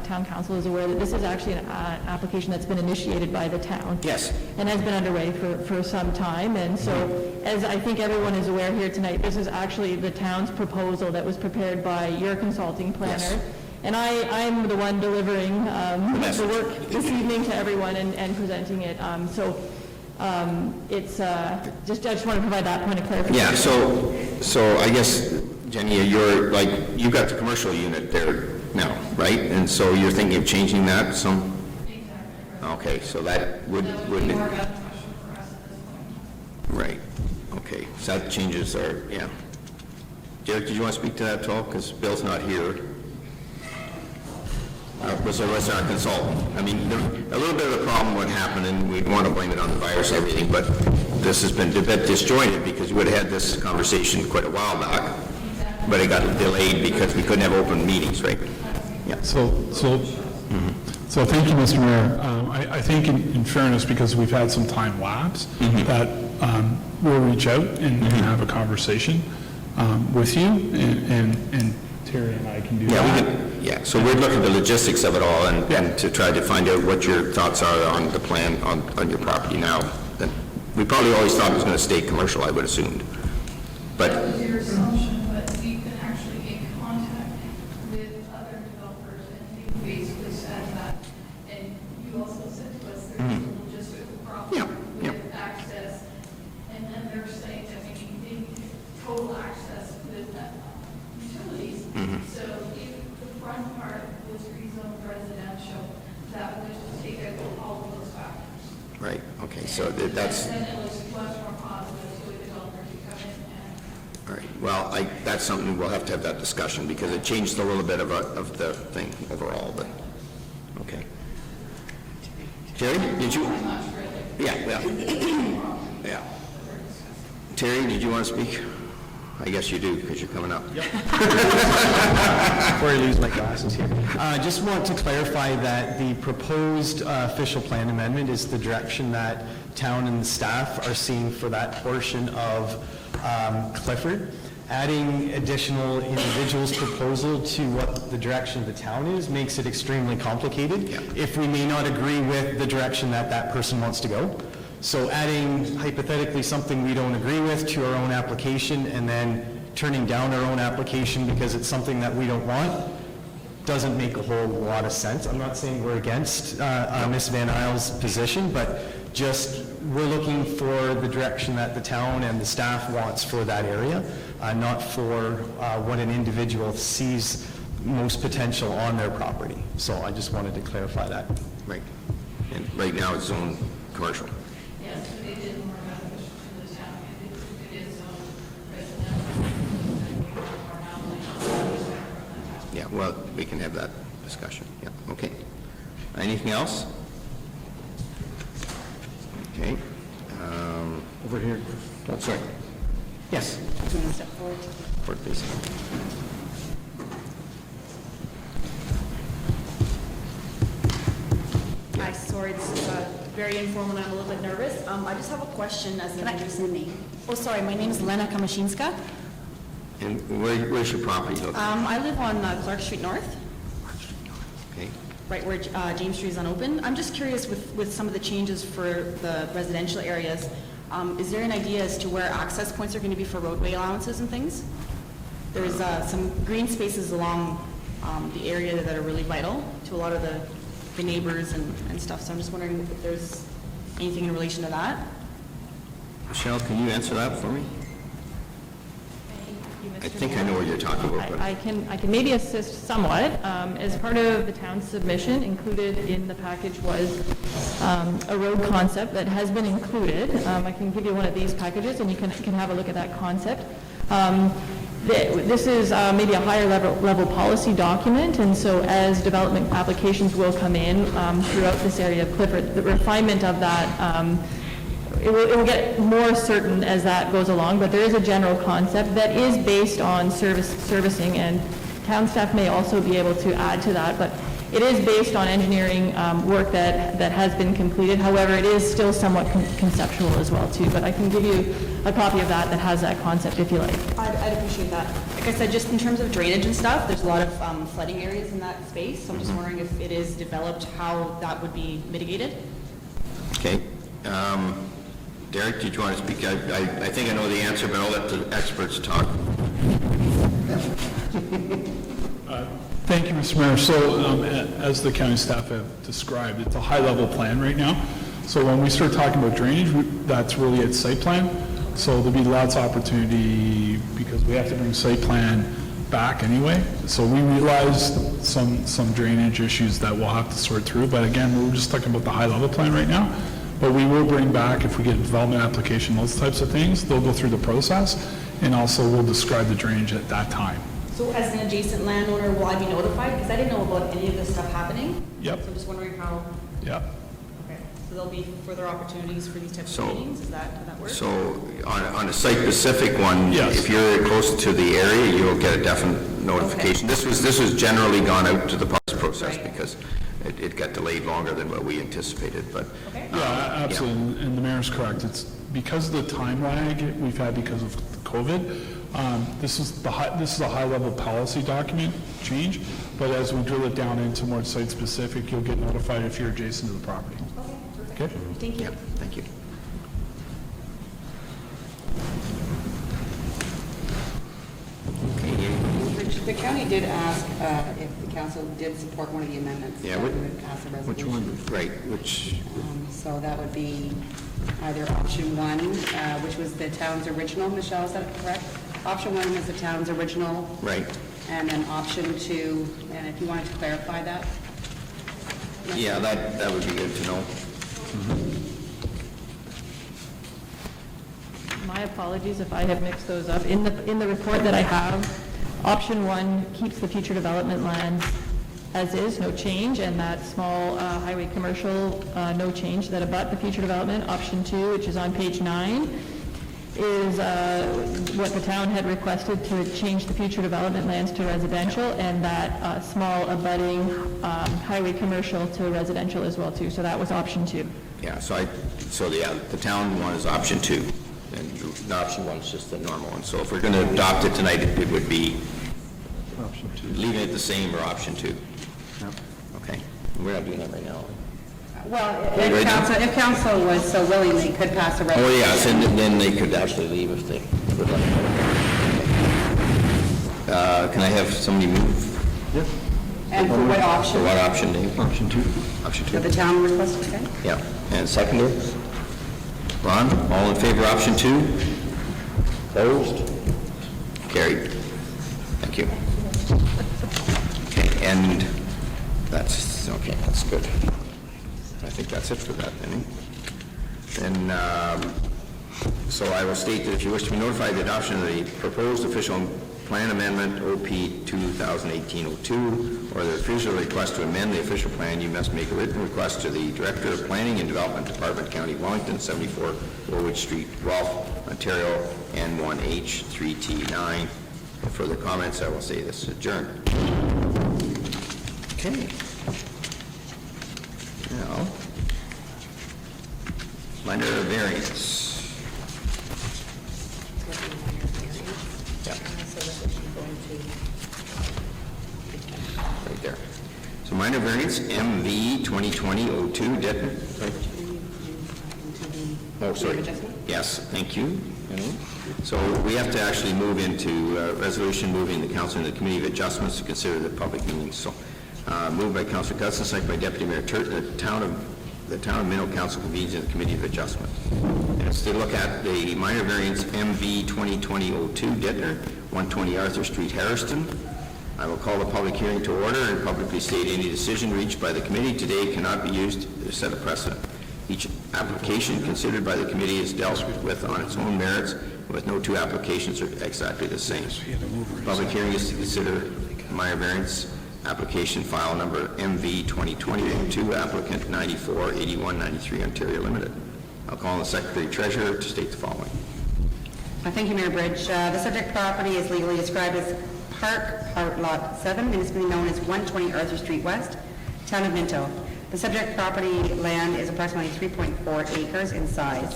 town council is aware that this is actually an application that's been initiated by the town. Yes. And has been underway for some time, and so, as I think everyone is aware here tonight, this is actually the town's proposal that was prepared by your consulting planner. Yes. And I'm the one delivering the work this evening to everyone and presenting it. It's I just want to provide that point of clarification. Yeah, so I guess, Jenny, you're like, you've got the commercial unit there now, right? And so you're thinking of changing that some? Okay, so that wouldn't it? Right, okay, so that changes our, yeah. Derek, did you want to speak to that at all? Because Bill's not here. Was our consultant. I mean, a little bit of a problem what happened, and we want to blame it on the virus and everything, but this has been a bit disjointed because we would have had this conversation quite a while back, but it got delayed because we couldn't have open meetings, right? Yeah. So thank you, Mr. Mayor. I think in fairness, because we've had some time lapse, that we'll reach out and have a conversation with you, and Terry and I can do that. Yeah, so we're looking at the logistics of it all and to try to find out what your thoughts are on the plan on your property now. Then we probably always thought it was going to stay commercial, I would assume. But That was your assumption, but we can actually get in contact with other developers, and they basically said that, and you also said to us there's a logistical problem with access, and then they're saying that we need total access with utilities. So if the front part was rezoned residential, that would take out all of those factors. right, okay, so that's. And then it was much more positive to a developer to come in and. All right, well, that's something we'll have to have that discussion, because it changed a little bit of the thing overall, but, okay. Terry, did you? Yeah. Terry, did you want to speak? I guess you do, because you're coming up. Before I lose my glasses here. Just want to clarify that the proposed official plan amendment is the direction that town and the staff are seeing for that portion of Clifford. Adding additional individuals' proposal to what the direction of the town is makes it extremely complicated if we may not agree with the direction that that person wants to go. So adding hypothetically something we don't agree with to our own application and then turning down our own application because it's something that we don't want doesn't make a whole lot of sense. I'm not saying we're against Ms. Van Isle's position, but just we're looking for the direction that the town and the staff wants for that area, not for what an individual sees most potential on their property. So I just wanted to clarify that. Right, and right now it's zoned commercial. Yeah, well, we can have that discussion, yeah, okay. Anything else? Okay. Over here. Oh, sorry. Yes. Forward, please. Hi, sorry, this is very informal and I'm a little bit nervous. I just have a question as an name. Oh, sorry, my name is Lena Kamashinska. And where's your property located? I live on Clark Street North, Okay. right where James Street is unopened. I'm just curious with some of the changes for the residential areas. Is there an idea as to where access points are going to be for roadway allowances and things? There's some green spaces along the area that are really vital to a lot of the neighbors and stuff, so I'm just wondering if there's anything in relation to that? Michelle, can you answer that for me? I think I know what you're talking about, but I can maybe assist somewhat. As part of the town's submission, included in the package was a road concept that has been included. I can give you one of these packages, and you can have a look at that concept. This is maybe a higher level policy document, and so as development applications will come in throughout this area of Clifford, the refinement of that it will get more certain as that goes along, but there is a general concept that is based on servicing, and town staff may also be able to add to that, but it is based on engineering work that has been completed. However, it is still somewhat conceptual as well too, but I can give you a copy of that has that concept if you like. I'd appreciate that. Like I said, just in terms of drainage and stuff, there's a lot of flooding areas in that space, so I'm just wondering if it is developed, how that would be mitigated? okay. Derek, did you want to speak? I think I know the answer, but I'll let the experts talk. Thank you, Mr. Mayor. So as the county staff have described, it's a high-level plan right now. So when we start talking about drainage, that's really at site plan. So there'll be lots of opportunity because we have to bring site plan back anyway. So we realize some drainage issues that we'll have to sort through. But again, we're just talking about the high-level plan right now. But we will bring back, if we get a development application, those types of things, they'll go through the process, and also we'll describe the drainage at that time. So as an adjacent landowner, will I be notified? Because I didn't know about any of this stuff happening. Yep. So I'm just wondering how, Yeah. okay, so there'll be further opportunities for these types of meetings? Is that how that works? So on a site-specific one, Yes. if you're close to the area, you'll get a definite notification. This was generally gone out to the process because it got delayed longer than what we anticipated, but. Yeah, absolutely, and the mayor's correct. It's because of the time lag we've had because of COVID. This is a high-level policy document change, but as we drill it down into more site-specific, you'll get notified if you're adjacent to the property. Okay? Thank you. Yeah, thank you. The county did ask if the council did support one of the amendments. Yeah, that we would pass a which resolution. one? Right, which, So that would be either option one, which was the town's original, Michelle, is that correct? Option one was the town's original, right. and then option two, and if you wanted to clarify that? Yeah, that would be good to know. My apologies if I have mixed those up. In the report that I have, option one keeps the future development land as is, no change, and that small highway commercial, no change that abut the future development. Option two, which is on page 9, is what the town had requested to change the future development lands to residential, and that small abutting highway commercial to residential as well too. So that was option 2. Yeah, the town one is option 2, and the option 1 is just the normal one. So if we're going to adopt it tonight, it would be Option 2. leaving it the same or option 2. Okay, we're not doing that right now. Well, Right now? if council was so willing, they could pass a Oh, resolution. yes, and then they could actually leave if they would like. Can I have somebody move? Yeah. And for what For option? what option, Dave? Option 2. Option For 2. the town requested, okay? Yeah, and seconder? Ron, all in favor, of option 2? Opposed? Carried. Thank you. Okay, and that's good. I think that's it for that, then. So I will state that if you wish to be notified of the adoption of the proposed official plan amendment, OP 2018-02, or the official request to amend the official plan, you must make a written request to the Director of Planning and Development Department, County of Wellington, 74 Woolwich Street, Guelph, Ontario, N1H 3T9. For further comments, I will say this is adjourned. Okay. Now, minor variance. Yeah. Right there. So minor variance, MV 2020-02, Oh, sorry. Yes, thank you. So we have to actually move into resolution moving the council into the Committee of Adjustments to consider the public meetings. So moved by Councilor Guston, second by Deputy Mayor Turton, the town of Minnow Council convenes in the Committee of Adjustment. And it's to look at the minor variance MV 2020-02 Dittner, 120 Arthur Street, Harriston. I will call the public hearing to order and publicly state any decision reached by the committee today cannot be used to set a precedent. Each application considered by the committee is dealt with on its own merits, with no two applications are exactly the same. Public hearing is to consider minor variance application file number MV 2020-02, applicant 948193 Ontario Limited. I'll call on the Secretary Treasurer to state the following. Thank you, Mayor Bridge. The subject property is legally described as Park Lot 7, municipally known as 120 Arthur Street West, Town of Minto. The subject property land is approximately 3.4 acres in size.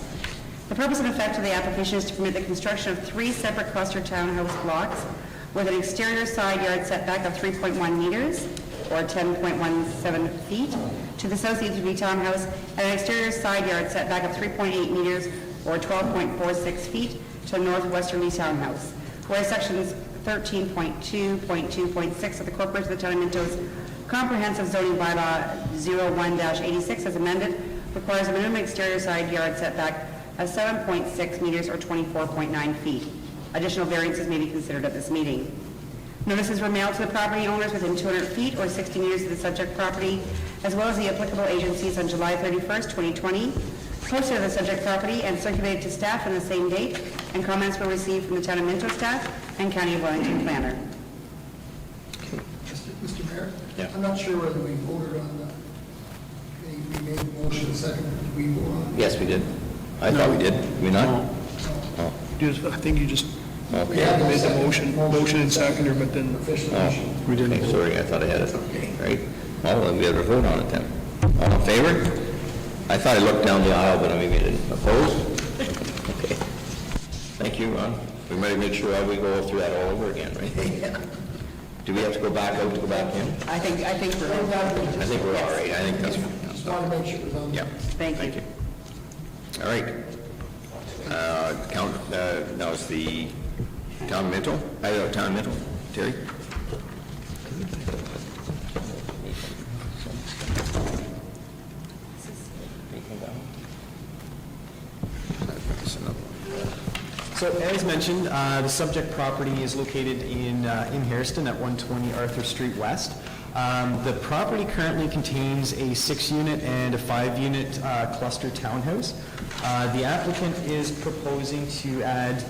The purpose and effect of the application is to permit the construction of 3 separate cluster townhouse blocks with an exterior side yard setback of 3.1 meters, or 10.17 feet, to the southeast townhouse, and an exterior side yard setback of 3.8 meters, or 12.46 feet, to the northwesterly townhouse. Whereas sections 13.2.2.6 of the Corporation of the Town of Minto's Comprehensive Zoning Bylaw 01-86 as amended requires a minimum exterior side yard setback of 7.6 meters or 24.9 feet. Additional variances may be considered at this meeting. Notices were mailed to the property owners within 200 feet or 60 meters of the subject property, as well as the applicable agencies on July 31st, 2020, posted on the subject property and circulated to staff on the same date, and comments were received from the Town of Minto staff and County of Wellington planner. Mr. Mayor? Yeah. I'm not sure whether we voted on we made the motion second. Did we vote on it? Yes, we did. I thought we did. Did we not? No. Oh. I think you just Okay. made the motion and seconder, but then We didn't. Okay, sorry, I thought I had it. Right? Well, then we have to vote on it then. All in favor? I thought I looked down the aisle, but I maybe I didn't. Opposed? Okay. Thank you, Ron. We might make sure we go through that all over again, right? Do we have to go back out to go back in? I think we're I think we're all right. I think that's fine. just want to make sure it was on. Yeah. Thank you. All right. Now it's the Town of Minto. Town of Minto. Terry? So as mentioned, the subject property is located in Harriston at 120 Arthur Street West. The property currently contains a 6-unit and a 5-unit cluster townhouse. The applicant is proposing to add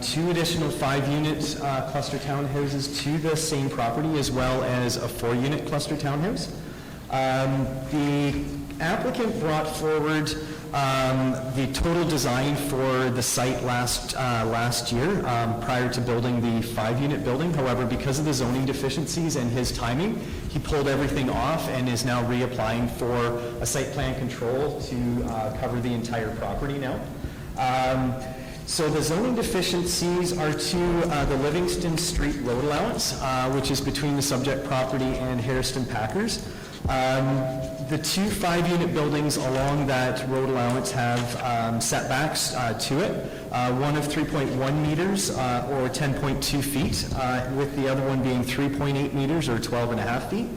2 additional 5-unit cluster townhouses to the same property, as well as a 4-unit cluster townhouse. The applicant brought forward the total design for the site last year, prior to building the 5-unit building. However, because of the zoning deficiencies and his timing, he pulled everything off and is now reapplying for a site plan control to cover the entire property now. So the zoning deficiencies are to the Livingston Street road allowance, which is between the subject property and Harriston Packers. The 2 5-unit buildings along that road allowance have setbacks to it, one of 3.1 meters or 10.2 feet, with the other one being 3.8 meters or 12.5 feet.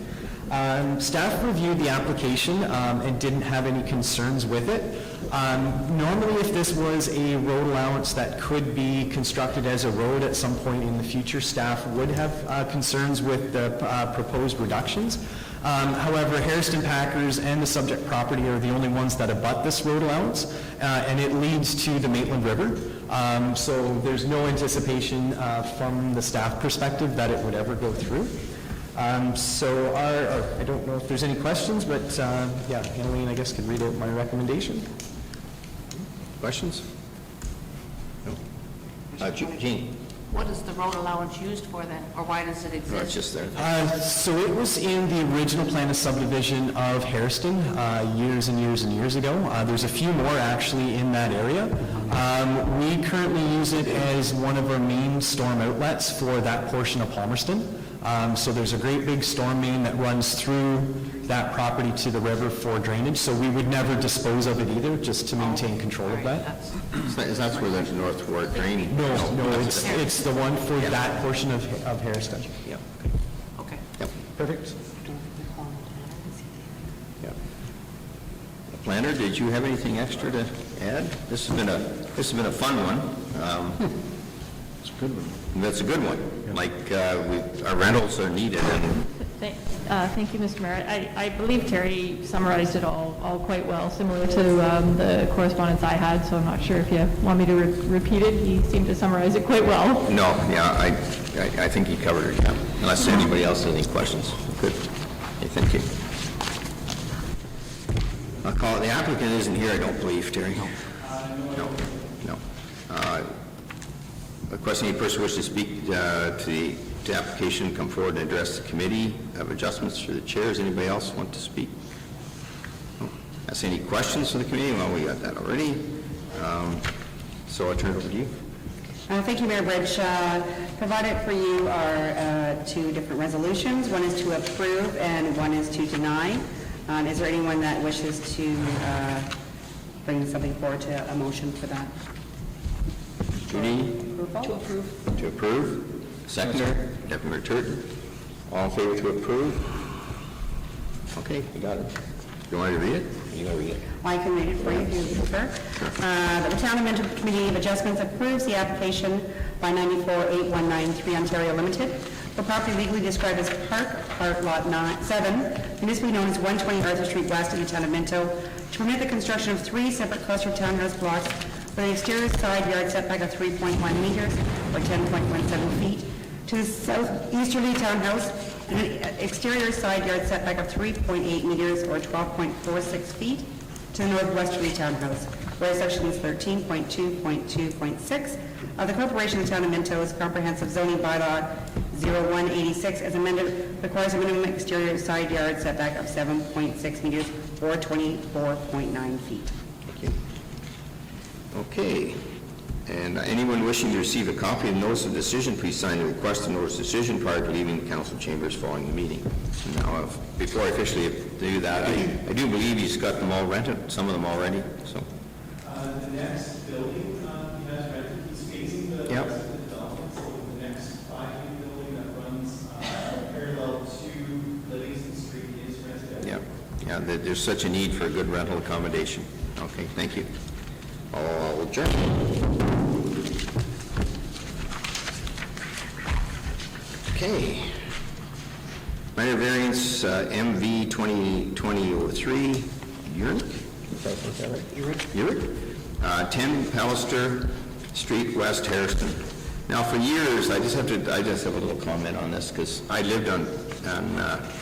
Staff reviewed the application and didn't have any concerns with it. Normally, if this was a road allowance that could be constructed as a road at some point in the future, staff would have concerns with the proposed reductions. However, Harriston Packers and the subject property are the only ones that abut this road allowance, and it leads to the Maitland River. So there's no anticipation from the staff perspective that it would ever go through. So I don't know if there's any questions, but yeah, Annalene, I guess, could read out my recommendation. Questions? No. Jean? What is the road allowance used for then, or why does it exist? No, it's just there. So it was in the original plan of subdivision of Harriston years and years and years ago. There's a few more actually in that area. We currently use it as one of our main storm outlets for that portion of Palmerston. So there's a great big storm main that runs through that property to the river for drainage, so we would never dispose of it either, just to maintain control of that. That's where the North Ward drain? No, it's the one for that portion of Harriston. Yeah. Okay. Yep. Perfect. Yeah. Planner, did you have anything extra to add? This has been a fun one. It's a good one. That's a good one. Like, our rentals are needed, and Thank you, Mr. Mayor. I believe Terry summarized it all quite well, similar to the correspondence I had, so I'm not sure if you want me to repeat it. He seemed to summarize it quite well. no, yeah, I think he covered it, yeah. Unless anybody else has any questions. Good. Okay, thank you. I'll call it, the applicant isn't here, I don't believe, Terry. No. Requesting any person wish to speak to the application, come forward and address the committee of adjustments for the chairs. Anybody else want to speak? No. Ask any questions for the committee? Well, we got that already. So I'll turn it over to you. Thank you, Mayor Bridge. Provided for you are two different resolutions. One is to approve and one is to deny. Is there anyone that wishes to bring something forward to a motion for that? Judy? To approve. To approve. Seconder, Deputy Mayor Turton. All in favor to approve? Okay, you got it. You want me to read it? You want to read it? I can read it for you if you prefer. That the Town Amendment Committee of Adjustments approves the application by 94819 Ontario Limited for property legally described as Park Lot 7, municipally known as 120 Arthur Street West in the Town of Minto, to permit the construction of 3 separate cluster townhouse blocks with an exterior side yard setback of 3.1 meters or 10.17 feet to the southeasterly townhouse and an exterior side yard setback of 3.8 meters or 12.46 feet to the northwesterly townhouse, whereas sections 13.2.2.6 of the Corporation of the Town of Minto's Comprehensive Zoning Bylaw 0186 as amended requires a minimum exterior side yard setback of 7.6 meters or 24.9 feet. Thank you. Okay. And anyone wishing to receive a copy of the notice of decision, please sign the request of notice of decision prior to leaving the council chambers following the meeting. Now, before I officially do that, I do believe he's got them all rented, some of them already, so. The next building, he has rented, he's phasing the Yep. rest of the development, so the next 5-unit building that runs parallel to Livingston Street is rented out. Yeah, there's such a need for a good rental accommodation. Okay, thank you. I'll adjourn. Okay. Minor variance MV 2020-03, Urick? Is that right? Urick? 10 Palmerston Street, West Harriston. Now, for years, I just have a little comment on this, because I lived on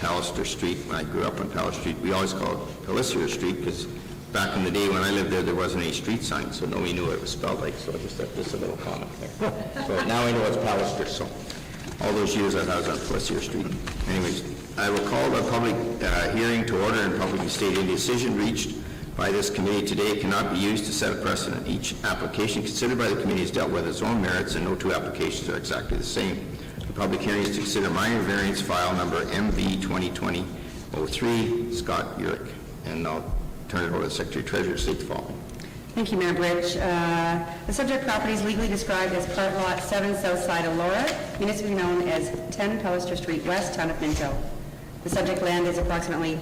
Palmerston Street when I grew up on Palmerston Street. We always called it Pallissier Street, because back in the day when I lived there wasn't any street sign, so nobody knew what it was spelled like, so I just have this a little comment there. So now I know it's Pallister, so all those years I was on Pallissier Street. Anyways, I will call the public hearing to order and publicly state a decision reached by this committee today cannot be used to set a precedent. Each application considered by the committee has dealt with its own merits, and no two applications are exactly the same. The public hearing is to consider minor variance file number MV 2020-03, Scott Urick. And I'll turn it over to the Secretary Treasurer to state the following. Thank you, Mayor Bridge. The subject property is legally described as Part Lot 7, south side of Laura, municipally known as 10 Pallister Street West, Town of Minto. The subject land is approximately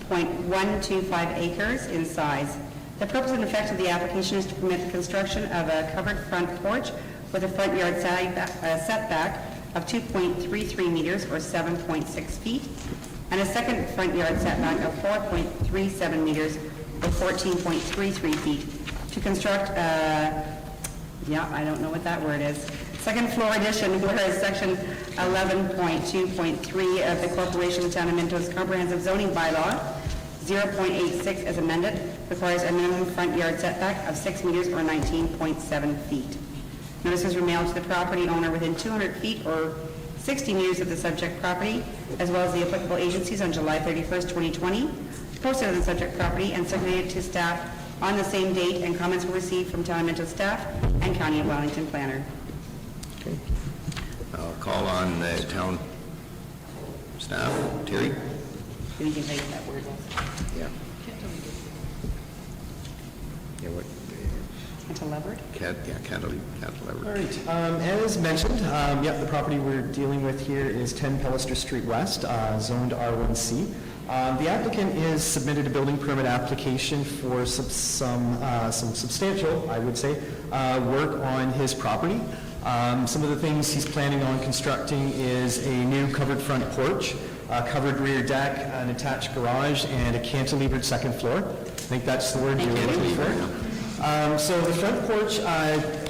0.125 acres in size. The purpose and effect of the application is to permit the construction of a covered front porch with a front yard setback of 2.33 meters or 7.6 feet, and a second front yard setback of 4.37 meters or 14.33 feet to construct I don't know what that word is, second floor addition, whereas section 11.2.3 of the Corporation of the Town of Minto's Comprehensive Zoning Bylaw 0.86 as amended requires a minimum front yard setback of 6 meters or 19.7 feet. Notices were mailed to the property owner within 200 feet or 60 meters of the subject property, as well as the applicable agencies on July 31st, 2020, posted on the subject property and circulated to staff on the same date, and comments were received from Town of Minto staff and County of Wellington planner. Okay. I'll call on the town Staff, Terry? You can take that word. Yeah. Yeah, what? Cantilevered? Cantilevered. All right, as mentioned, the property we're dealing with here is 10 Palmerston Street West, zoned R1C. The applicant is submitted a building permit application for some substantial, I would say, work on his property. Some of the things he's planning on constructing is a new covered front porch, a covered rear deck, an attached garage, and a cantilevered second floor. I think that's the word you're looking for. So the front porch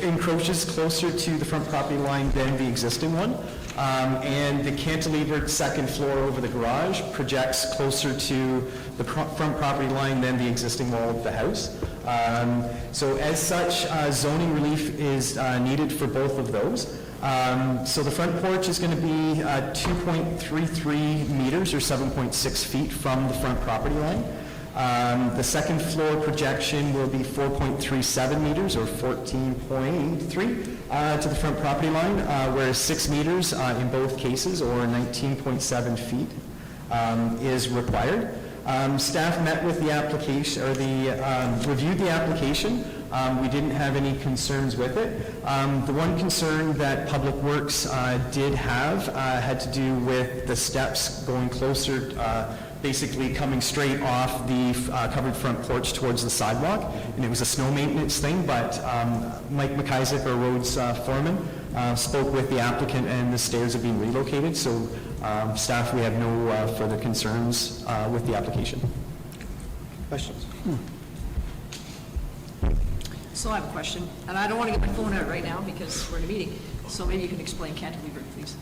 encroaches closer to the front property line than the existing one. And the cantilevered second floor over the garage projects closer to the front property line than the existing wall of the house. So as such, zoning relief is needed for both of those. So the front porch is going to be 2.33 meters or 7.6 feet from the front property line. The second floor projection will be 4.37 meters or 14.3 to the front property line, whereas 6 meters in both cases or 19.7 feet is required. Staff met with the application, or reviewed the application. We didn't have any concerns with it. The one concern that Public Works did have had to do with the steps going closer, basically coming straight off the covered front porch towards the sidewalk, and it was a snow maintenance thing, but Mike McIsaac, our roads foreman, spoke with the applicant and the stairs are being relocated, so staff, we have no further concerns with the application. Questions? So I have a question, and I don't want to get my phone out right now because we're in a meeting, so maybe you can explain cantilever, please.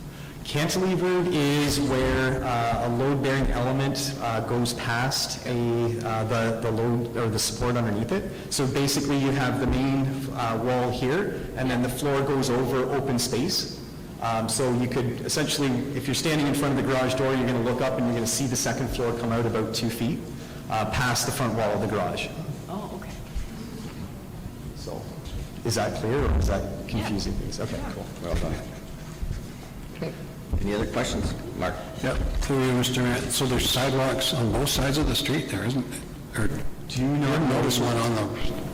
Cantilevered is where a load-bearing element goes past the load or the support underneath it. So basically, you have the main wall here, and then the floor goes over open space. So you could essentially, if you're standing in front of the garage door, you're going to look up and you're going to see the second floor come out about 2 feet past the front wall of the garage. Oh, okay. So, is that clear, or is that confusing things? Okay, cool. Well done. Okay. Any other questions? Mark? Yep, through you, Mr. Mayor. So there's sidewalks on both sides of the street there, isn't it? Or do you not notice one on the...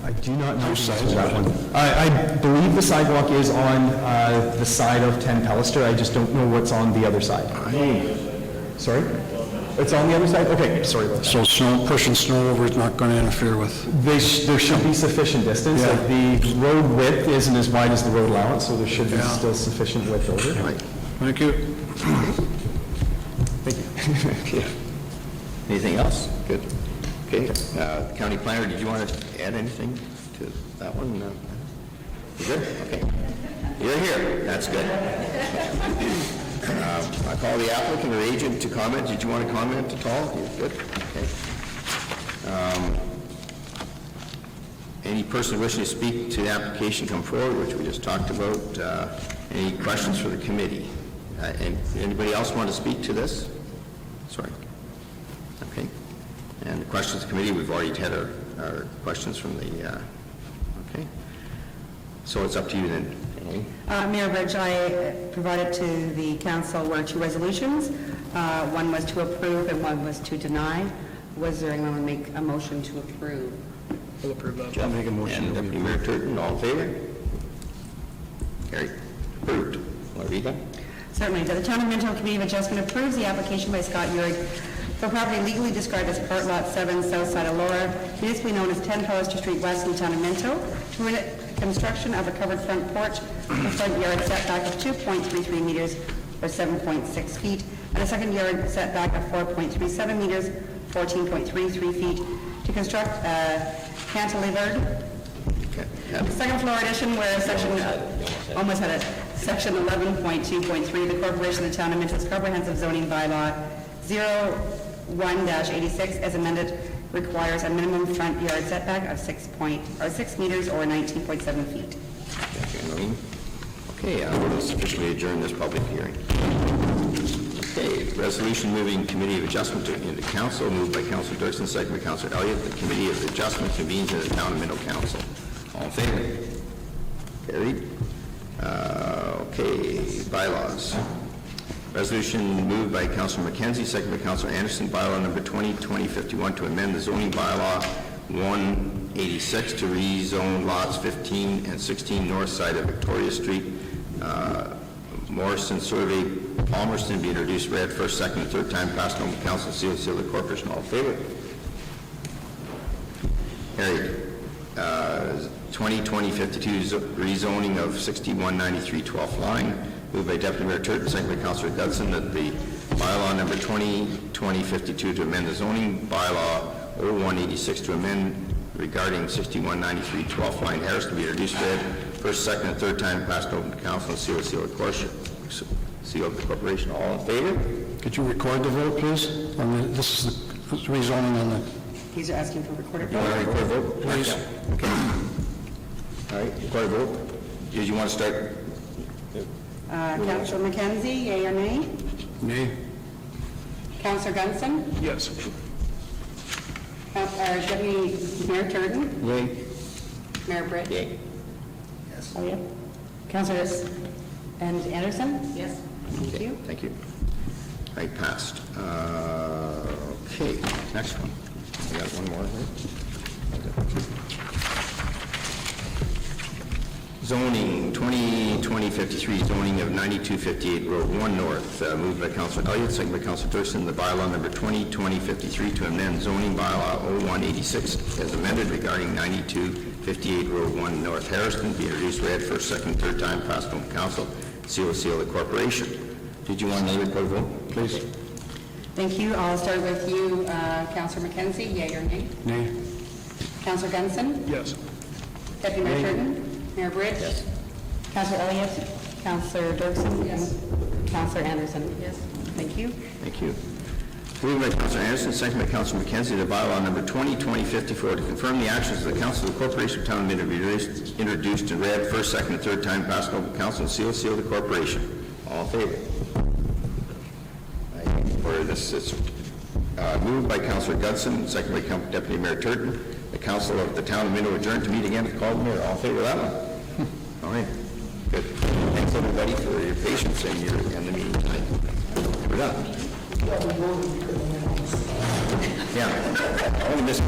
I do not know that one. I believe the sidewalk is on the side of 10 Palmerston. I just don't know what's on the other side. Sorry? It's on the other side? Okay, sorry about that. So pushing snow over is not going to interfere with... There should be sufficient distance. Yeah. Like the road width isn't as wide as the road allowance, so there should be still sufficient width over. Right. Thank you. Thank you. Okay. Anything else? Good. Okay. County planner, did you want to add anything to that one? No? You good? Okay. You're here. That's good. I call the applicant or agent to comment. Did you want to comment at all? You're good? Okay. Any person wishing to speak to the application come forward, which we just talked about. Any questions for the committee? And anybody else want to speak to this? Sorry. Okay. And the questions of the committee, we've already had our questions from the, okay. So it's up to you then. Mayor Bridge, I provided to the council were 2 resolutions. One was to approve and one was to deny. Was there anyone who would make a motion to approve? I'll approve that. I'll make a motion. And Deputy Mayor Turton, all in favor? Carried. Approved. Want to read that? Certainly. That the Town of Minto Committee of Adjustment approves the application by Scott Urick for property legally described as Part Lot 7, south side of Laura, municipally known as 10 Palmerston Street West in the Town of Minto, to permit construction of a covered front porch with front yard setback of 2.33 meters or 7.6 feet, and a second yard setback of 4.37 meters, 14.33 feet, to construct a cantilevered second floor addition where section, almost had it, section 11.2.3, the Corporation of the Town of Minto's Comprehensive Zoning Bylaw 01-86 as amended requires a minimum front yard setback of 6 meters or 19.7 feet. Okay, let's officially adjourn this public hearing. Okay, resolution moving Committee of Adjustment into Council, moved by Councilor Dirksen, second by Councilor Elliott. The Committee of Adjustment convenes in the Town of Minto Council. All in favor? Carried. Okay, bylaws. Resolution moved by Councilor McKenzie, second by Councilor Anderson, bylaw number 20-2051 to amend the zoning bylaw 186 to rezone lots 15 and 16 north side of Victoria Street, Morrison Survey, Palmerston, be introduced, read first, second, and third time, passed on to council, seal of the corporation. All in favor? Carried. 20-2052 rezoning of 6193 12th line, moved by Deputy Mayor Turton, second by Councilor Dudson, that the bylaw number 20-2052 to amend the zoning bylaw 0186 to amend regarding 6193 12th line Harris to be introduced, read first, second, and third time, passed open to council, and seal of the corporation. All in favor? Could you record the vote, please? This is the rezoning on the... He's asking for recorded You want to vote. record a vote? Please. Okay. All right, record a vote. Did you want to start? Councilor McKenzie, yea or nay? Nay. Councilor Gunson? Yes. Deputy Mayor Turton? Yay. Mayor Britt? Yay. Yes. Oh, yeah. Councilors and Anderson? Yes. Thank you. Thank you. All right, passed. Okay, next one. I got one more, right? Zoning, 20-2053, zoning of 9258 Road 1 North, moved by Councilor Elliott, second by Councilor Thurston, the bylaw number 20-2053 to amend zoning bylaw 0186 as amended regarding 9258 Road 1 North Harrison, be introduced, read first, second, third time, passed on to council, seal of the corporation. Did you want to record vote, please? Thank you. I'll start with you, Councilor McKenzie, yea or nay? Nay. Councilor Gunson? Yes. Deputy Mayor Turton? Mayor Britt? Yes. Councilor Elliott? Councilor Dirksen? Yes. Councilor Anderson? Yes. Thank you. Thank you. Moved by Councilor Anderson, second by Councilor McKenzie, the bylaw number 20-2054 to confirm the actions of the Council of the Corporation of Town of Minto be introduced and read first, second, and third time, passed over to council, and seal of the corporation. All in favor? For this, it's moved by Councilor Gudson, second by Deputy Mayor Turton. The Council of the Town of Minto adjourned to meet again at call mayor. All in favor of that one? All right. Good. Thanks everybody for your patience and the meeting tonight. We're done. Yeah. I only missed